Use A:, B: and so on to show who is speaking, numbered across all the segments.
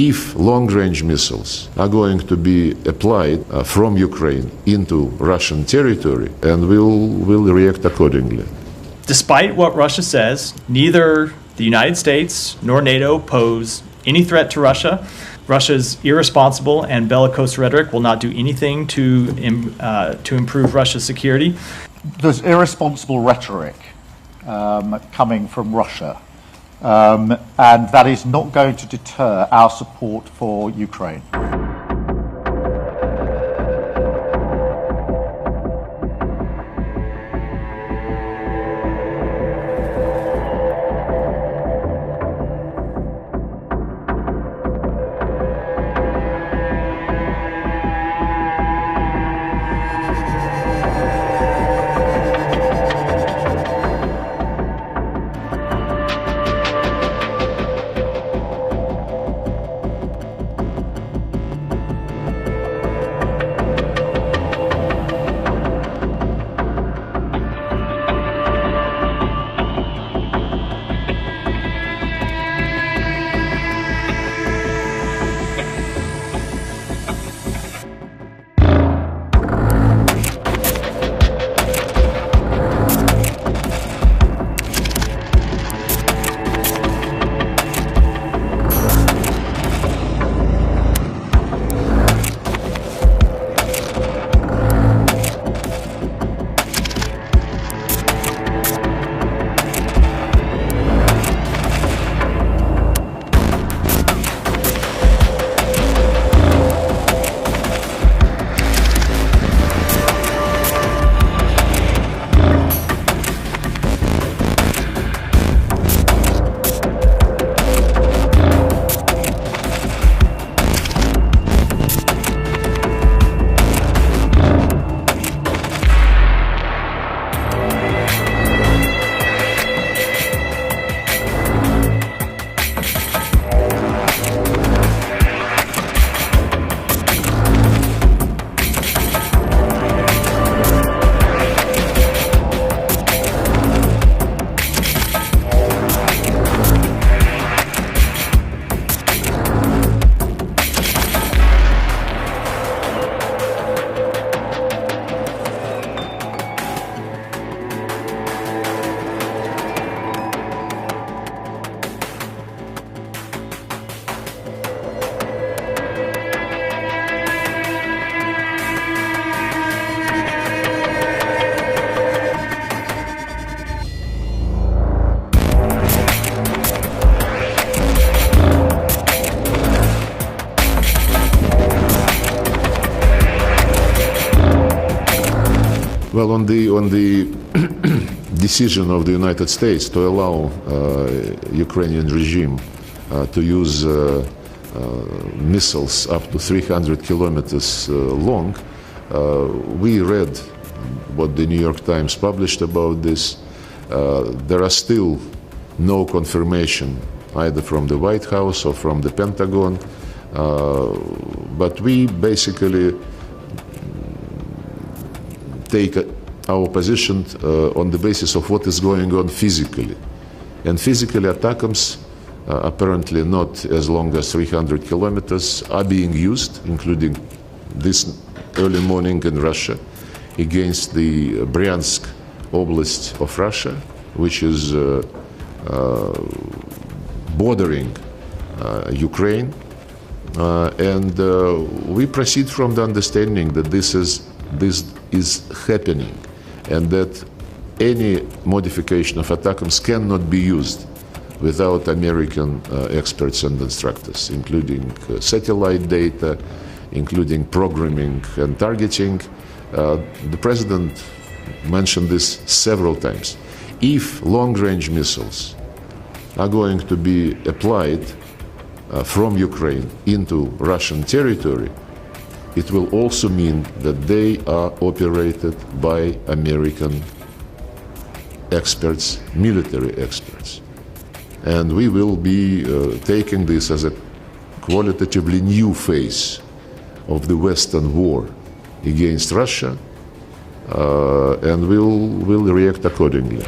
A: If long-range missiles are going to be applied from Ukraine into Russian territory, and we'll react accordingly.
B: Despite what Russia says, neither the United States nor NATO pose any threat to Russia. Russia's irresponsible and bellicose rhetoric will not do anything to improve Russia's security.
C: There's irresponsible rhetoric coming from Russia, and that is not going to deter our support for Ukraine.
A: Well, on the decision of the United States to allow Ukrainian regime to use missiles up to 300 kilometers long, we read what the New York Times published about this. There are still no confirmation either from the White House or from the Pentagon, but we basically take our position on the basis of what is going on physically. And physically, ATACMS, apparently not as long as 300 kilometers, are being used, including this early morning in Russia, against the Bryansk Oblast of Russia, which is bordering Ukraine. And we proceed from the understanding that this is happening, and that any modification of ATACMS cannot be used without American experts and instructors, including satellite data, including programming and targeting. The President mentioned this several times. If long-range missiles are going to be applied from Ukraine into Russian territory, it will also mean that they are operated by American experts, military experts. And we will be taking this as a qualitatively new phase of the Western war against Russia, and we'll react accordingly.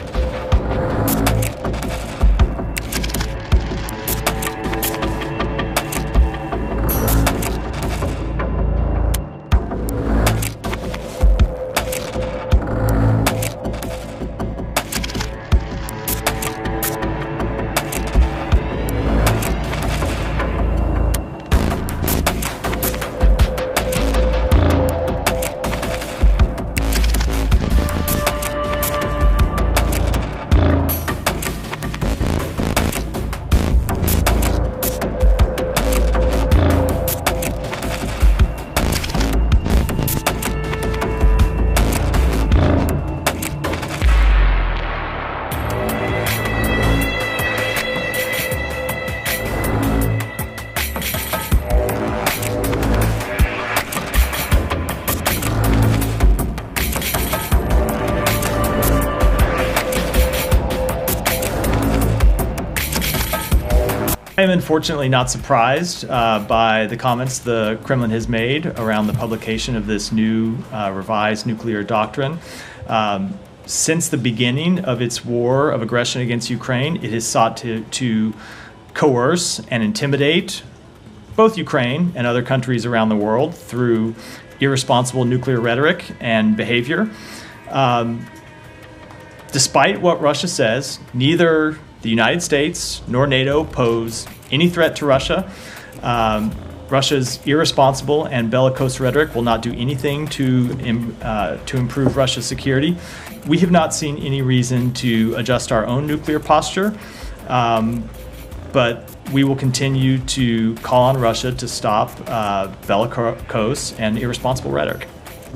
B: I am unfortunately not surprised by the comments the Kremlin has made around the publication of this new revised nuclear doctrine. Since the beginning of its war of aggression against Ukraine, it has sought to coerce and intimidate both Ukraine and other countries around the world through irresponsible nuclear rhetoric and behavior. Despite what Russia says, neither the United States nor NATO pose any threat to Russia. Russia's irresponsible and bellicose rhetoric will not do anything to improve Russia's security. We have not seen any reason to adjust our own nuclear posture, but we will continue to call on Russia to stop bellicose and irresponsible rhetoric.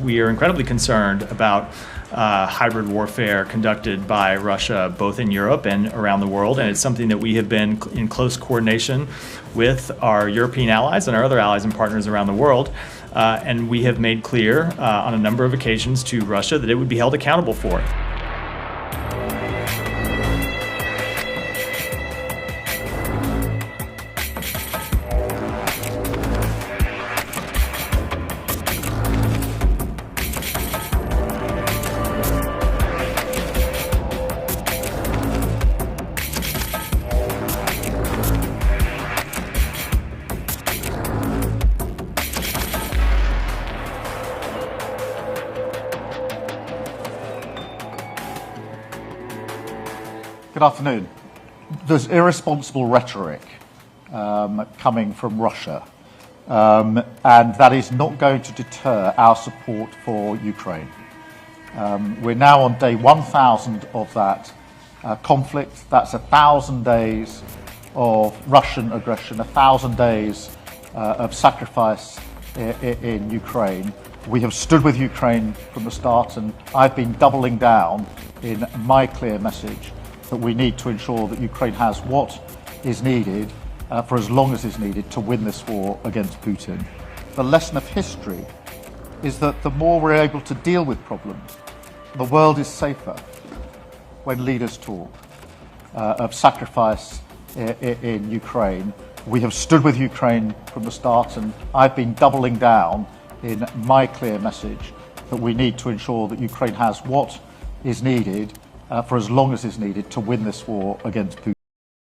B: We are incredibly concerned about hybrid warfare conducted by Russia both in Europe and around the world, and it's something that we have been in close coordination with our European allies and our other allies and partners around the world, and we have made clear on a number of occasions to Russia that it would be held accountable for it.
C: Good afternoon. There's irresponsible rhetoric coming from Russia, and that is not going to deter our support for Ukraine. We're now on day 1,000 of that conflict. That's 1,000 days of Russian aggression, 1,000 days of sacrifice in Ukraine. We have stood with Ukraine from the start, and I've been doubling down in my clear message that we need to ensure that Ukraine has what is needed for as long as is needed to win this war against Putin. The lesson of history is that the more we're able to deal with problems, the world is safer when leaders talk of sacrifice in Ukraine. We have stood with Ukraine from the start, and I've been doubling down in my clear message that we need to ensure that Ukraine has what is needed for as long as is needed to win this war against Putin.